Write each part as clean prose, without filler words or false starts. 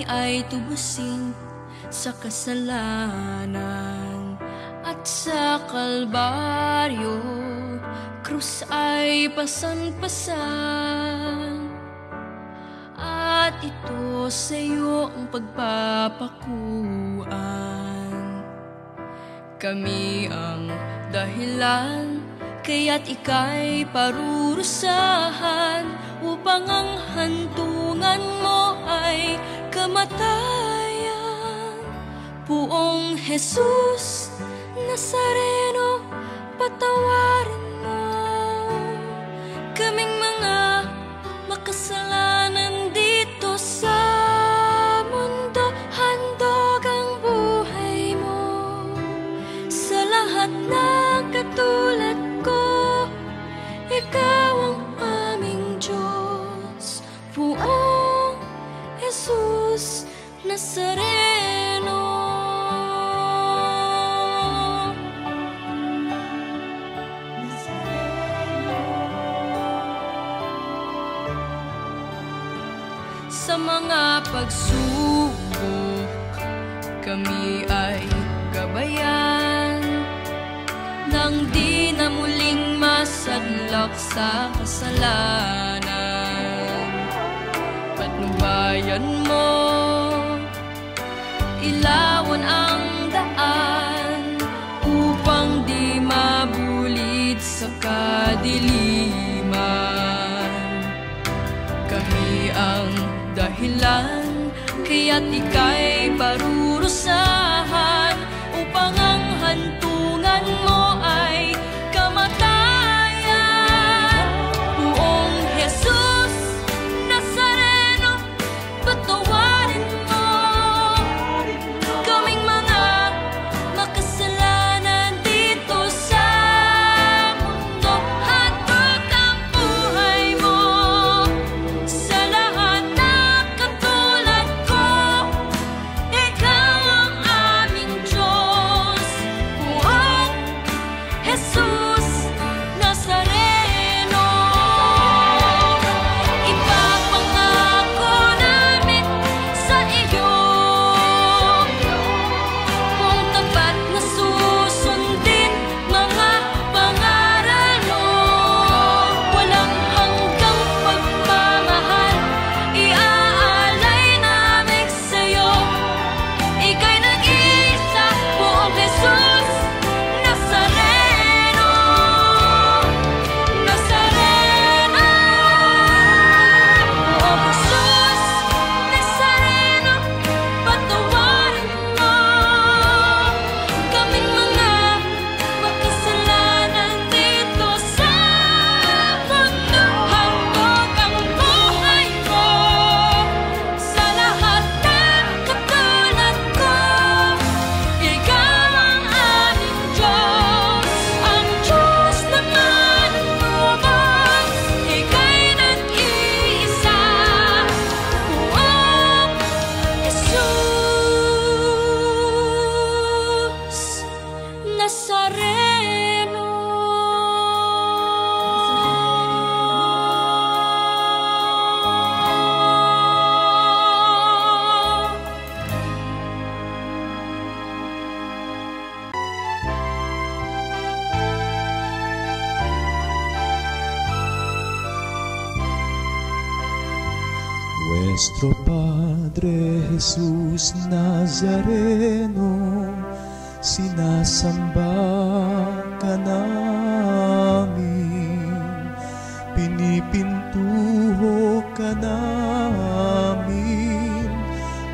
ay tubusin sa kasalanan, at sa Kalbaryo, krus ay pasan-pasan. At ito sa iyo ang pagpapakuan. Kami ang dahilan, kaya't ika'y parurusahan, upang ang hantungan mo ay kamatayan. Poong Jesus Nazareno, patawarin mo kaming mga makasalanan dito sa mundo. Handog ang buhay mo sa lahat na katulad ko. Ikaw ang aming Diyos, Poong Jesus Nazareno. Sa mga pagsubok, kami ay gabayan, nang di na muling masadlak sa kasalanan. Patnubayan mo, ilawan ang daan, upang di mabulid sa kadiliman. Kami ang dahilan, kaya't ika'y parurusahan, upang ang hantungan mo ay kamatayan. Poong Jesus Nazareno, patawarin mo kaming mga makasalanan dito sa mundo. Handog ang buhay mo sa lahat na katulad ko. Ikaw ang aming Diyos, Poong Jesus Nazareno. Ipapangako namin sa iyo kung tapat na susundin mga pangaral mo. Walang hanggang pagmamahal iaalay namin sa iyo. Ika'y nag-iisa, Poong Jesus Nazareno. Nazareno, Poong Jesus Nazareno, patawarin mo kaming mga makasalanan dito sa mundo. Handog ang buhay mo sa lahat na katulad ko. Ikaw ang aming Diyos, ang Diyos na manunubos. Ika'y nag-iisa, Poong Jesus Nazareno. Nuestro Padre Jesus Nazareno, sinasamba ka namin, pinipintuho ka namin.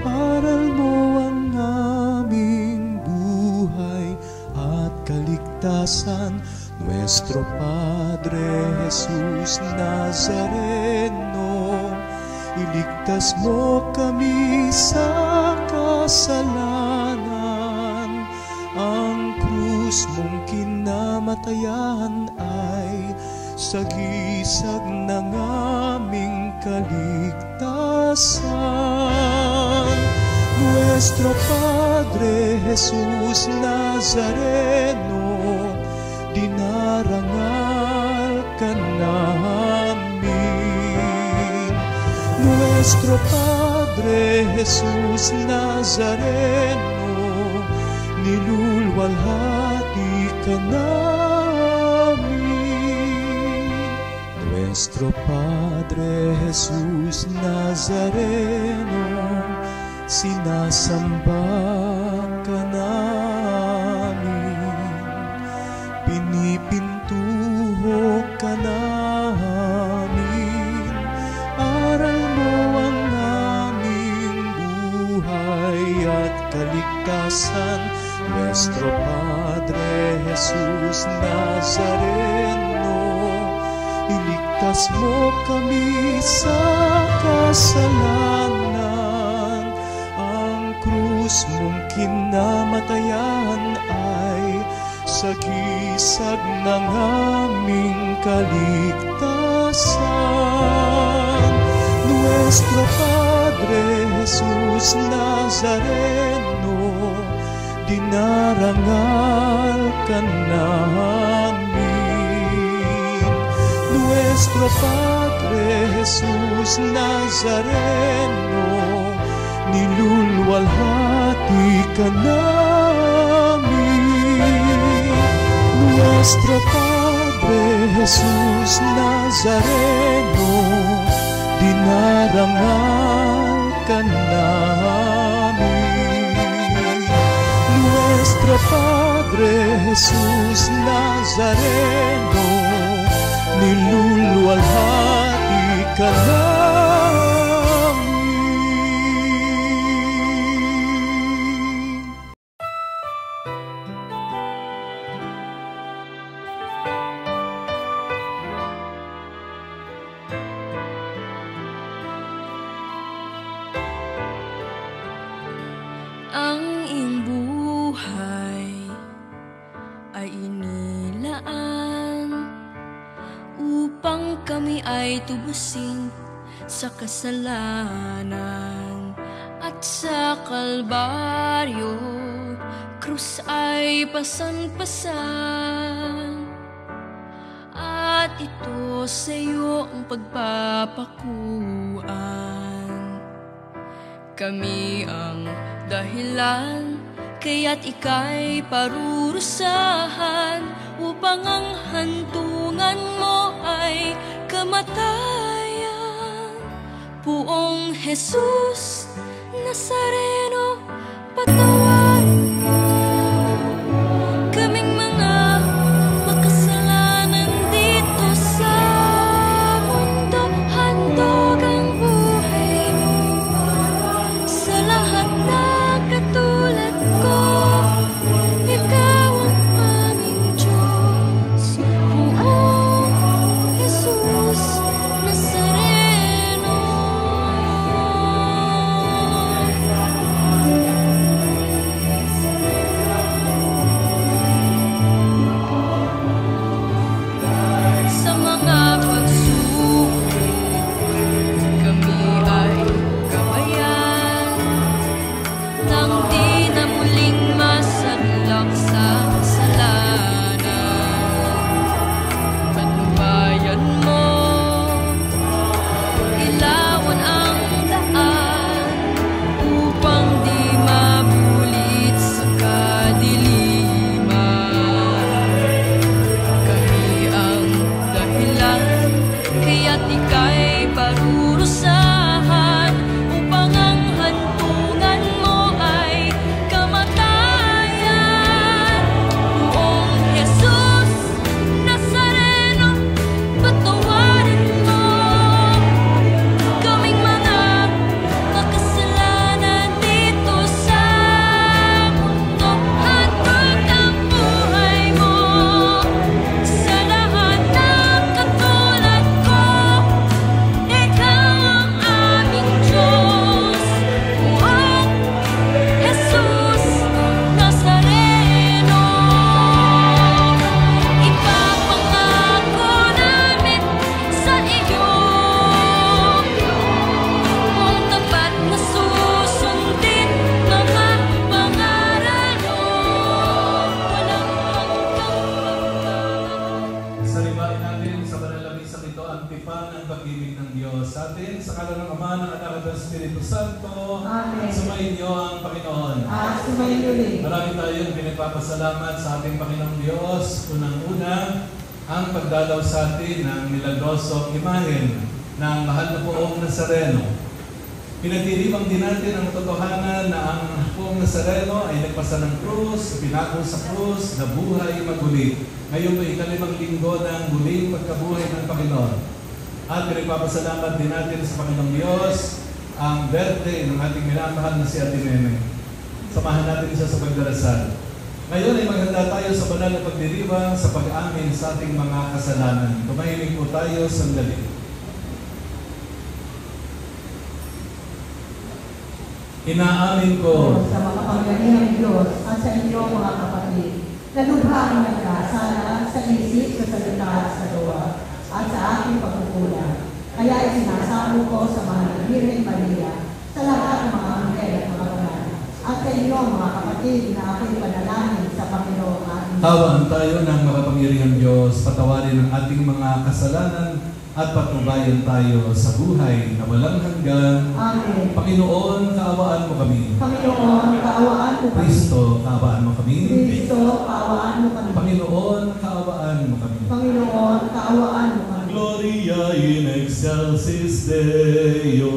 Aral mo ang aming buhay at kaligtasan. Nuestro Padre Jesus Nazareno, iligtas mo kami sa kasalanan. Ang krus mong kinamatayan ay sagisag ng aming kaligtasan. Nuestro Padre Jesus Nazareno, dinarangal ka namin. Nuestro Padre Padre Jesus Nazareno, nilulwalhati ka namin. Nuestro Padre Jesus Nazareno, sinasamba ka namin, pinipintuho ka namin, aral mo ang aming buhay at kaligtasan. Nuestro Padre Jesus Nazareno, iligtas mo kami sa kasalanan. Ang krus mong kinamatayan ay sagisag ng aming kaligtasan. Nuestro Padre Jesus Nazareno, dinarangal ka namin. Nuestro Padre Jesus Nazareno, nilulwalhati ka namin. Nuestro Padre Jesus Nazareno, dinarangal ka namin. Nuestro Padre Jesus Nazareno, nilulwalhati ka namin. Ang iyong buhay ay inilaan upang kami ay tubusin sa kasalanan. At sa Kalbaryo, krus ay pasan-pasan, at ito sa iyo ang pagpapakuan. Kami ang dahilan, kaya't ika'y parurusahan, upang ang hantungan mo ay kamatayan. Poong Jesus Nazareno, patawarin mo kaming mga makasalanan dito sa mundo. Handog ang buhay mo sa lahat na katulad ko. Ikaw ang aming Diyos, Poong Jesus Nazareno. pag-ibig ng Diyos sa atin. Sa ngalan ng Ama, ng Anak at ng Espiritu Santo. Amen. Sumayin niyo ang Panginoon. Sumayin niyo rin. Marami tayong pinagpapasalamat sa ating Panginoong Diyos. Unang-una, ang pagdalaw sa atin ng milagrosong imahen ng mahal na Poong Nazareno. Pinagdiriwang din natin ang totohanan na ang Poong Nazareno ay nagpasa ng krus, pinako sa krus, nabuhay maguli. Ngayon ay ikalimang linggo ng muling pagkabuhay ng Panginoon. At pinagpapasalamat din natin sa Panginoong Diyos ang birthday ng ating minamahal na si Ate Nene. Samahan natin siya sa pagdarasal. Ngayon ay maghanda tayo sa banal na pagdiriwang sa pag-amin sa ating mga kasalanan. Tumahimik po tayo sandali. Inaamin ko sa makapangyarihang Diyos at sa inyo mga kapatid, na lubha ang nagkasala sa isip, sa salita at sa gawa, at sa aking pagkukulang. Kaya isinasamo ko sa mahal na Birhen Maria, sa lahat ng mga anghel at mga banal, at sa inyo mga kapatid na ako'y panalangin sa Panginoong ating Diyos. Tawaan tayo ng makapangyarihang Diyos, patawarin ang ating mga kasalanan, at patnubayan tayo sa buhay na walang hanggan. Amen. Panginoon, kaawaan mo kami. Panginoon, kaawaan mo kami. Kristo, kaawaan mo kami. Kristo, kaawaan mo kami. Panginoon, kaawaan mo kami. Panginoon, kaawaan mo kami. Gloria in excelsis Deo.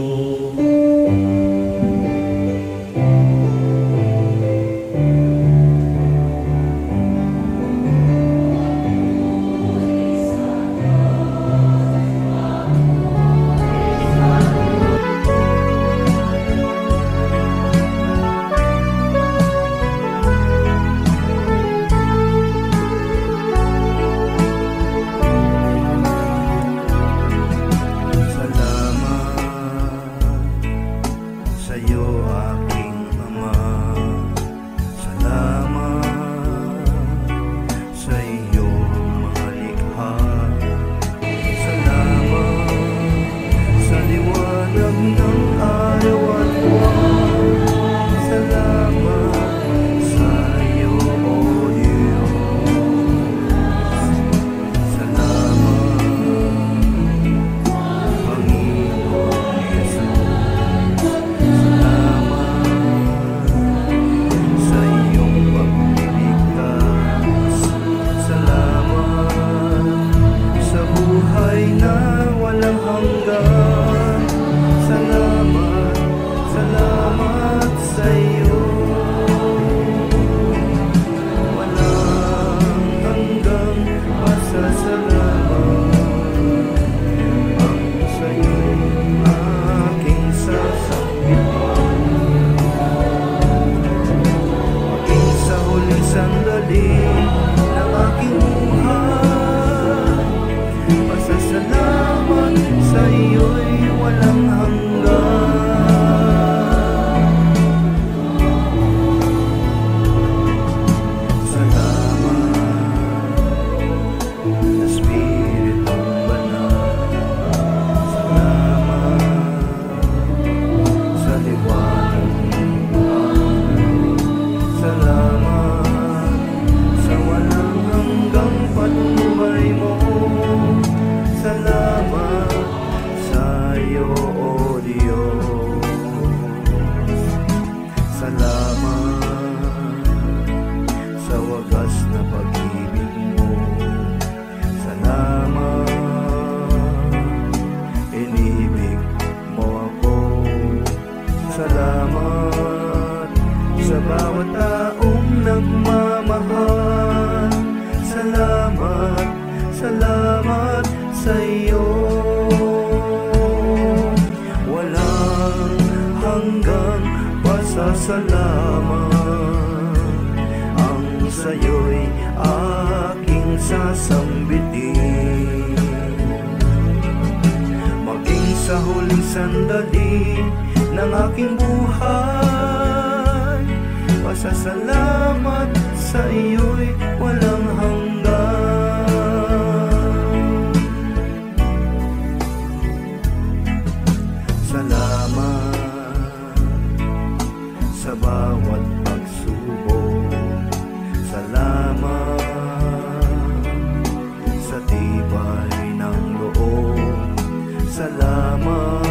Salamat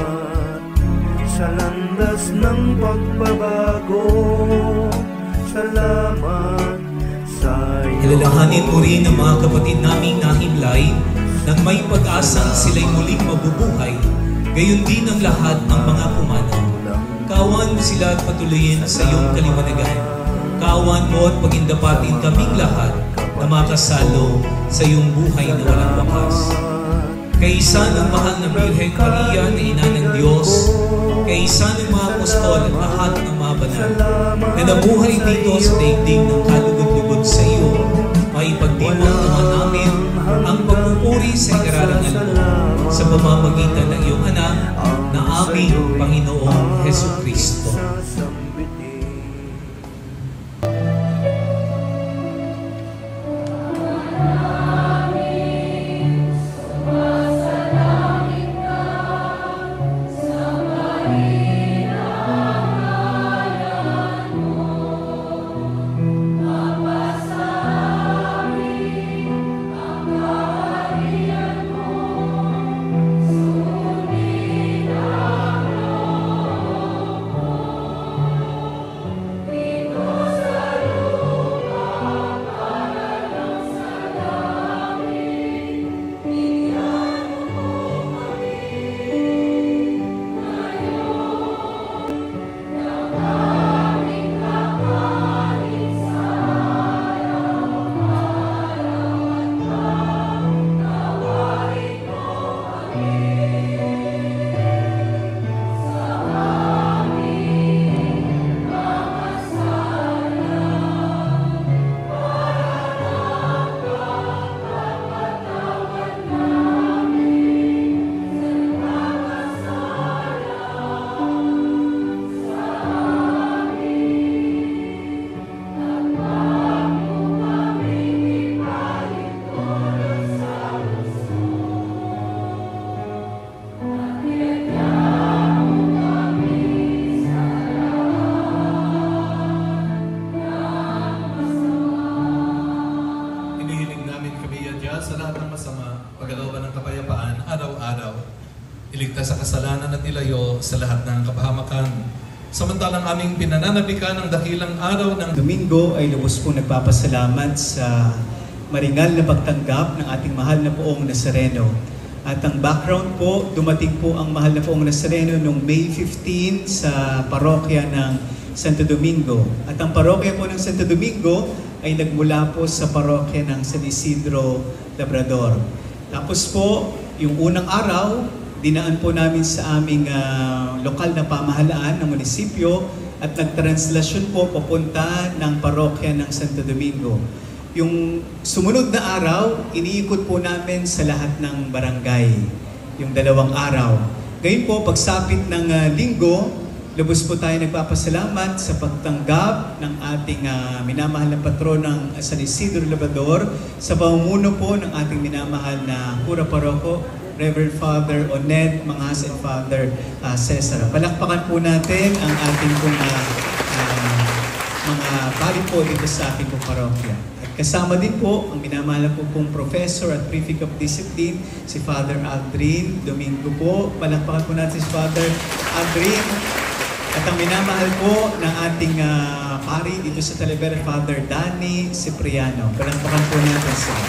sa landas ng pagbabago. Salamat sa iyo. Alalahanin mo rin ang mga kapatid naming nahimlay nang may pag-asang sila'y muling mabubuhay, gayon din ang lahat ng mga pumanaw. Kawan mo sila at patuloyin sa iyong kaliwanagan. Kawan mo at pagindapatin kaming lahat na makasalo sa iyong buhay na walang wakas. Kaisa ng mahal na Birhen Maria na Ina ng Diyos, kaisa ng mga apostol at lahat ng mga banal na nabuhay dito sa daigdig ng kalugod-lugod sa iyo, maipagdiwang naman namin ang pagpupuri sa ikararangal mo sa pamamagitan ng iyong anak na aming Panginoong Hesukristo. Iligtas sa kasalanan at ilayo sa lahat ng kapahamakan. Samantalang aming pinananabikan ang dakilang araw ng Domingo ay lubos pong nagpapasalamat sa maringal na pagtanggap ng ating mahal na Poong Nazareno. At ang background po, dumating po ang mahal na Poong Nazareno noong May 15 sa parokya ng Santo Domingo. At ang parokya po ng Santo Domingo ay nagmula po sa parokya ng San Isidro, Labrador. Tapos po, yung unang araw, dinaan po namin sa aming lokal na pamahalaan ng munisipyo at nagtranslasyon po papunta ng parokya ng Santo Domingo. Yung sumunod na araw, iniikot po namin sa lahat ng barangay, yung 2 araw. Ngayon po, pagsapit ng linggo, lubos po tayo nagpapasalamat sa pagtanggap ng ating minamahal na patron ng San Isidro Labrador sa pamumuno po ng ating minamahal na Kura Paroko, Reverend Father Onet Mangas and Father Cesar. Palakpakan po natin ang ating pong mga bali po dito sa ating pong parokya. At kasama din po ang minamahal po pong Professor at Prefect of Discipline, si Father Aldrin Domingo po. Palakpakan po natin si Father Aldrin. At ang minamahal po ng ating pari dito sa Talavera, Father Danny Cipriano. Palakpakan po natin sila.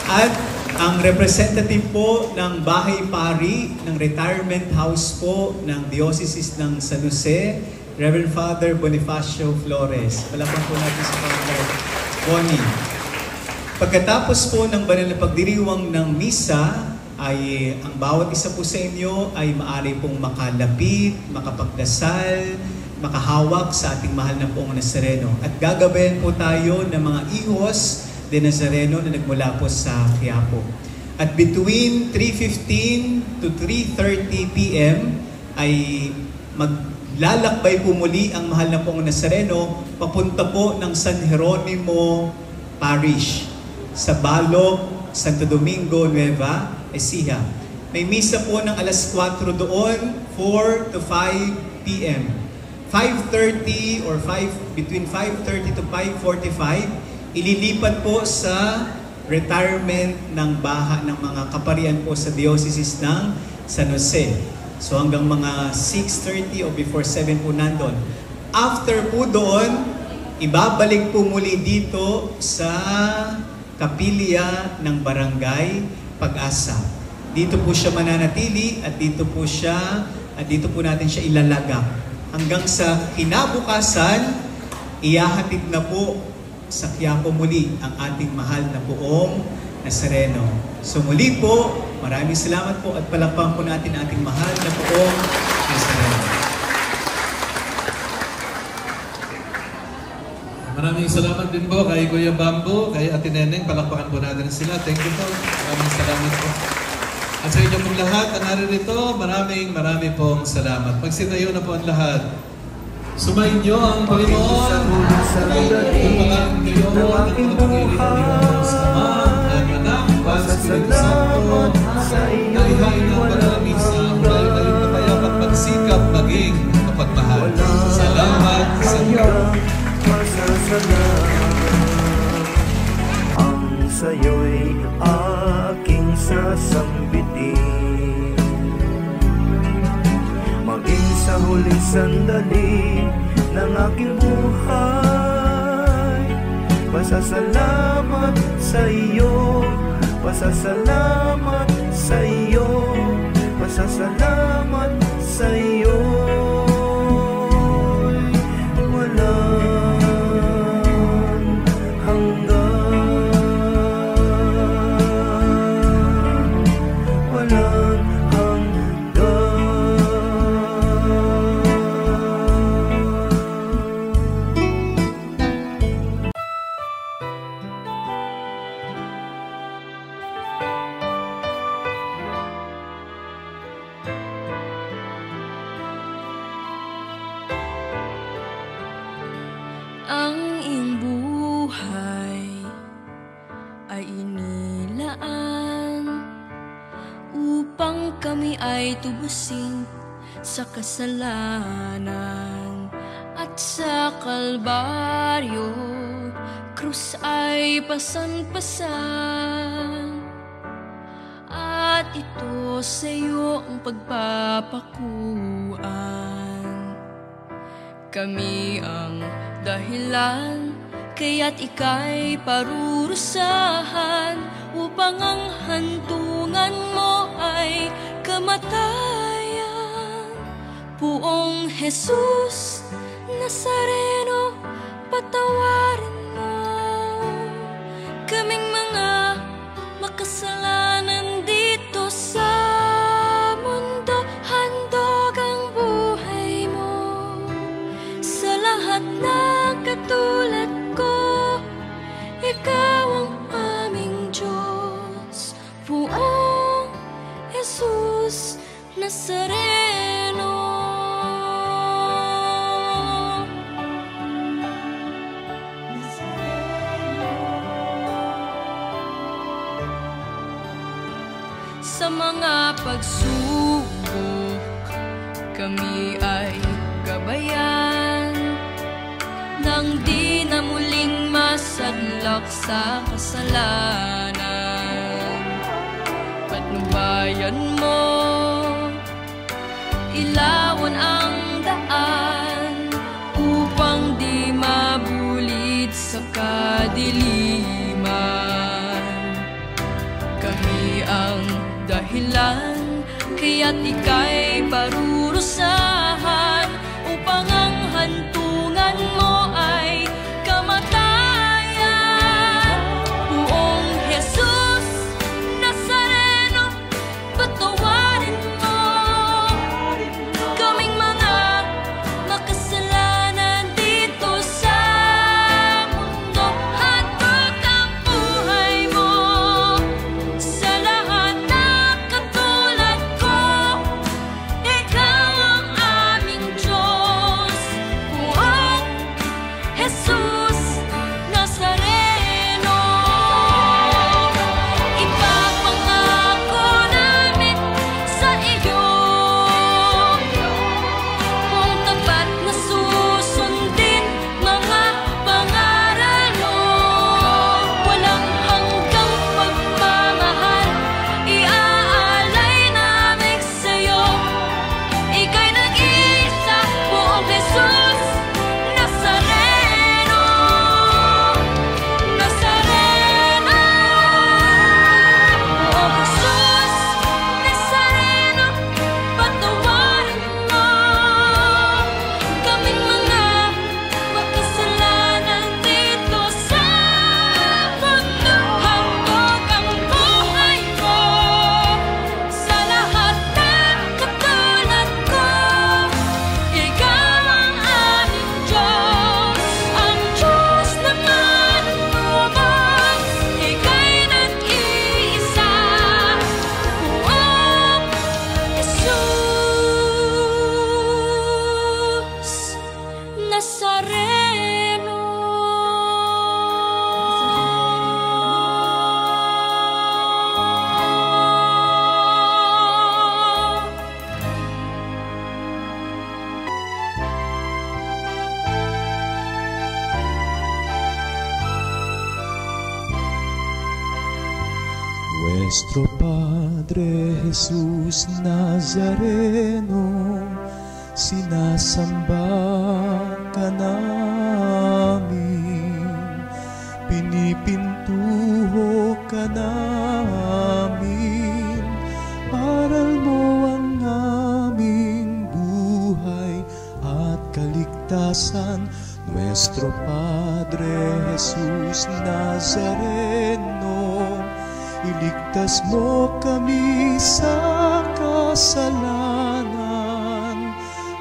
At ang representative po ng Bahay Pari ng Retirement House po ng Diocese ng San Jose, Reverend Father Bonifacio Flores. Palakpakan po natin si Father Bonnie. Pagkatapos po ng banal na pagdiriwang ng misa, ay ang bawat isa po sa inyo ay maaari pong makalapit, makapagdasal, makahawak sa ating mahal na Poong Nazareno. At gagabayan po tayo ng mga ihos de Nazareno na nagmula po sa Quiapo. At between 3:15 to 3:30 p.m. ay maglalakbay po muli ang mahal na Poong Nazareno papunta po ng San Jeronimo Parish sa Balog, Santo Domingo, Nueva Ecija. May misa po ng alas 4 doon, 4 to 5 p.m. 5:30 or between 5:30 to 5:45 ililipat po sa retirement ng baha ng mga kaparian po sa diocese ng San Jose. So hanggang mga 6:30 o before 7 po nandun. After po doon, ibabalik po muli dito sa kapilya ng Barangay Pag-asa. Dito po siya mananatili at dito po natin siya ilalagak. Hanggang sa kinabukasan, ihahatid na po sa Quiapo muli ang ating mahal na poong Nazareno. So muli po, maraming salamat po at palakpakan po natin ating mahal na poong Nazareno. Maraming salamat din po kay Kuya Bambo, kay Ate Neneng. Palakpakan po natin sila. Thank you po. Maraming salamat po. At sa inyo pong lahat na naririto, maraming pong salamat. Magsitayo na po ang lahat. Sumainyo ang Panginoon. Tumalang kayo ng aking buhay. Ang anak, ang Espiritu Santo. Nalihain ang panalangin sa buhay na rin matayak at magsikap maging kapagmahal. Salamat sa inyo. Ang sayo'y aking sasambitin, maging sa huling sandali ng aking buhay. Pasasalamat sa iyo, pasasalamat sa iyo, pasasalamat sa iyo. Ang iyong buhay ay inilaan upang kami ay tubusin sa kasalanan. At sa Kalbaryo, krus ay pasan-pasan. At ito sa iyo ang pagpapakuan. Kami ang dahilan, kaya't ika'y parurusahan upang ang hantungan mo ay kamatayan. Poong Jesus Nazareno, patawarin mo kaming mga makasalanan dito sa mundo. Handog ang buhay mo sa lahat ng katulad ko. Ikaw ang aming Diyos, Poong Jesus Nazareno. Sa mga pagsubok, kami ay gabayan nang di na muling masadlak sa kasalanan. Patnubayan mo, ilawan ang daan upang di mabulid sa kadiliman. Kami ang dahilan, kaya't ika'y parurusahan upang ang hantungan mo ay kamatayan. Poong Jesus Nazareno, patawarin mo kaming mga makasalanan dito sa mundo. Handog ang buhay mo sa lahat ng katulad ko. Ikaw ang Nuestro Padre Jesus Nazareno, sinasamba ka namin, pinipintuho ka namin, aral mo ang aming buhay at kaligtasan. Nuestro Padre Jesus Nazareno, iligtas mo kami sa kasalanan.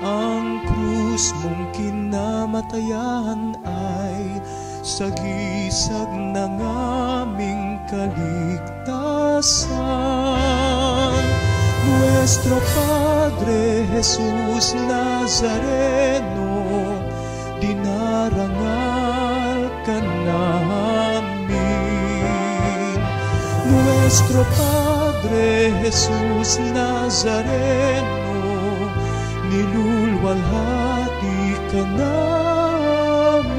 Ang krus mong kinamatayan ay sagisag ng aming kaligtasan. Nuestro Padre Jesus Nazareno, dinarangal ka namin. Nuestro Padre Jesus Nazareno, nilulwalhati ka namin.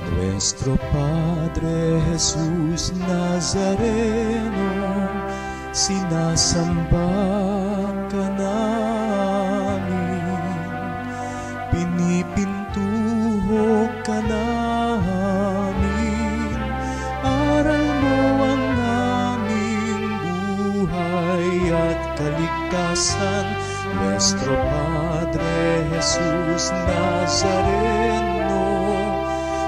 Nuestro Padre Jesus Nazareno, sinasamba ka namin, pinipintuho ka namin, aral mo ang aming buhay at kaligtasan. Nuestro Padre Jesus Nazareno,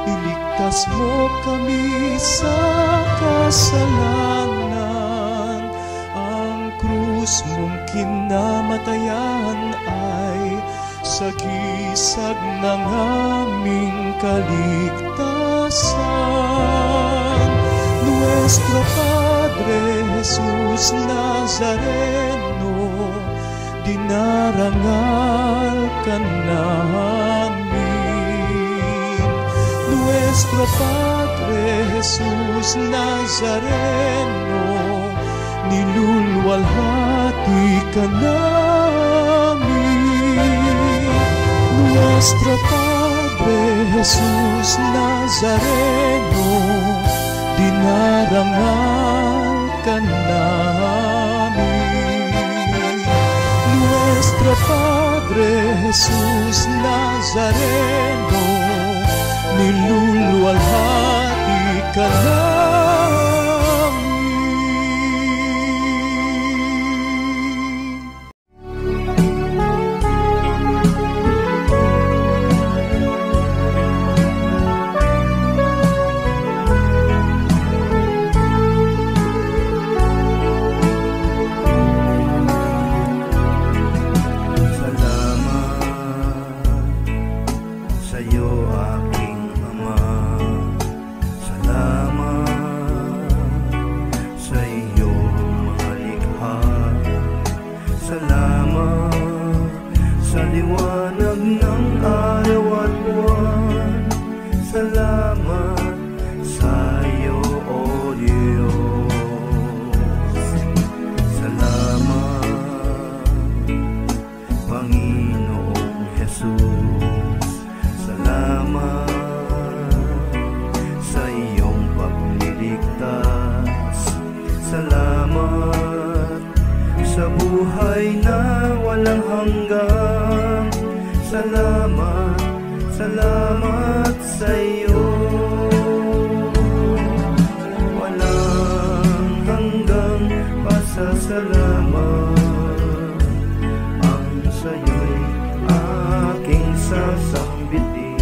iligtas mo kami sa kasalanan. Ang krus mong kinamatayan ay sagisag ng aming kaligtasan. Nuestro Padre Jesus Nazareno, dinarangal ka namin. Nuestro Padre Jesus Nazareno, nilulwalhati ka namin. Nuestro Padre Jesus Nazareno, dinarangal ka namin. Nuestro Padre Jesus Nazareno, nilulwalhati ka namin. Salamat sa iyo. Walang hanggang pasasalamat. Ang sa'yo'y aking sasambitin.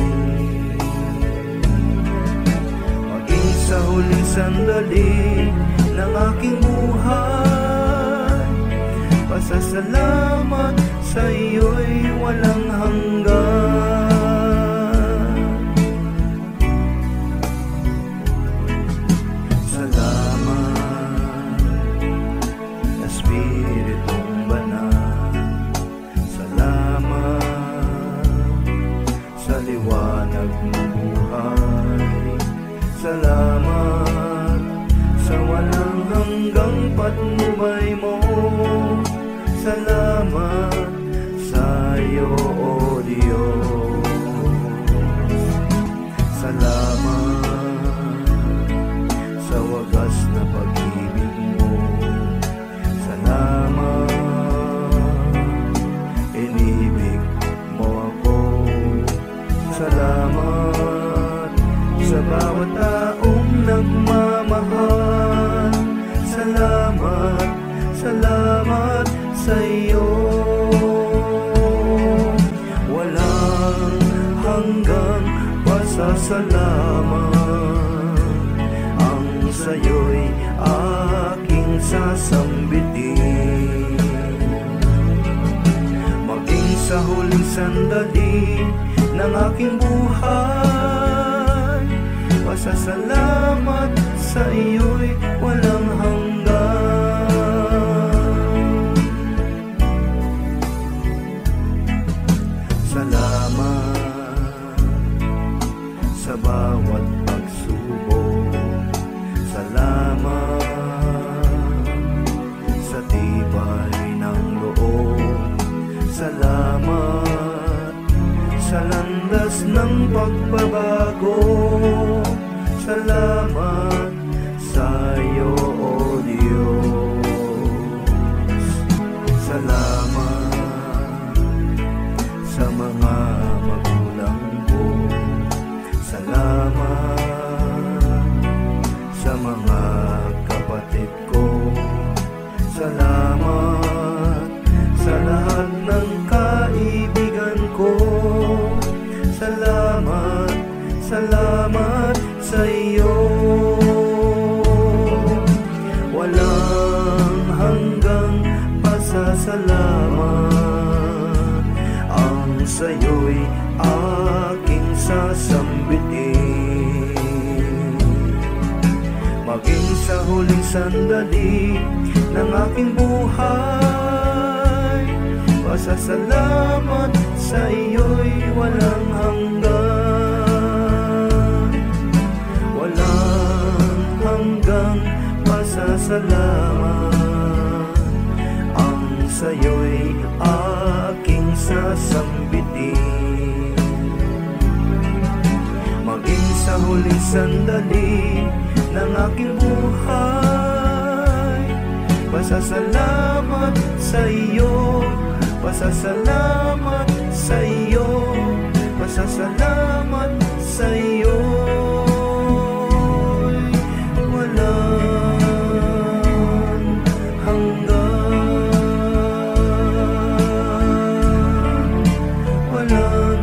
Maging sa huling sandali ng aking buhay, pasasalamat sa iyo'y walang hanggan. Salamat, Espiritong Banal. Salamat sa liwanag ng buhay. Salamat sa walang hanggang patnubay mo. Salamat sa iyo, O Diyos. Salamat sa wagas na pag-ibig. sa'yo. Walang hanggang pasasalamat, ang sa'yo'y aking sasambitin. Maging sa huling sandali ng aking buhay, pasasalamat sa iyo'y walang hanggan. Salamat sa bawat pagsubok, salamat sa tibay ng loob, salamat sa landas ng pagbabago, salamat sa'yo, O Diyos. Salamat sa mga magulang ko, salamat sa mga kapatid ko, salamat sa lahat ng kaibigan ko, salamat, salamat sa iyo. Walang hanggang pasasalamat, ang sa'yo'y aking sasambitin. Maging sa huling sandali ng aking buhay, pasasalamat sa iyo'y walang hanggan. Walang hanggang pasasalamat, ang sa'yo'y aking sasambitin. Maging sa huling sandali ng aking buhay, pasasalamat sa iyo, pasasalamat sa iyo, pasasalamat sa iyo. Walang hanggan, walang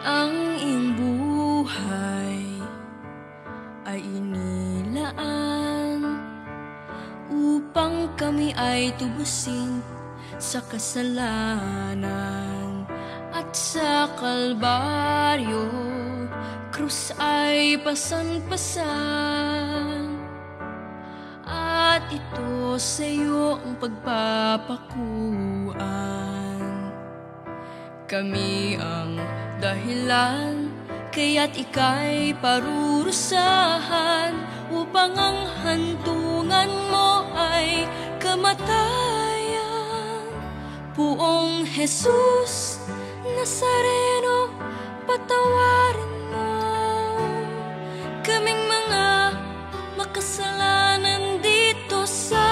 Ang iyong buhay ay inilaan upang kami ay tubusin sa kasalanan. At sa Kalbaryo, krus ay pasan-pasan, at ito sa iyo ang pagpapakuan. Kami ang dahilan, kaya't ika'y parurusahan, upang ang hantungan mo ay kamatayan. Poong Jesus Nazareno, patawarin mo kaming mga makasalanan dito sa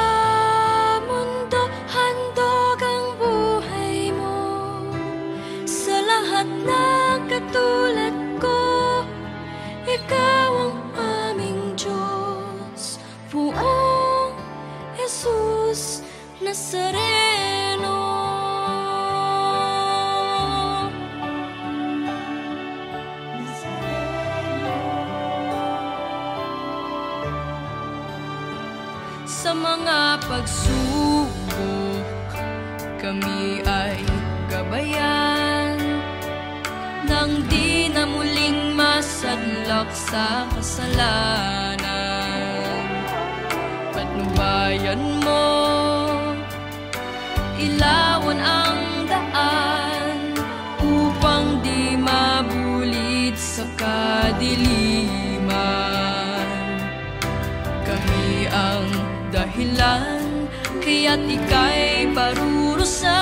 mundo. Handog ang buhay mo sa lahat na katulad ko. Ikaw ang aming Diyos, Poong Jesus Nazareno. Sa mga pagsubok, kami ay gabayan, nang di na muling masadlak sa kasalanan. Patnubayan mo, ilawan ang daan, upang di mabulit sa kadiliman. Kami ang dahilan, kaya't ika'y parurusahan,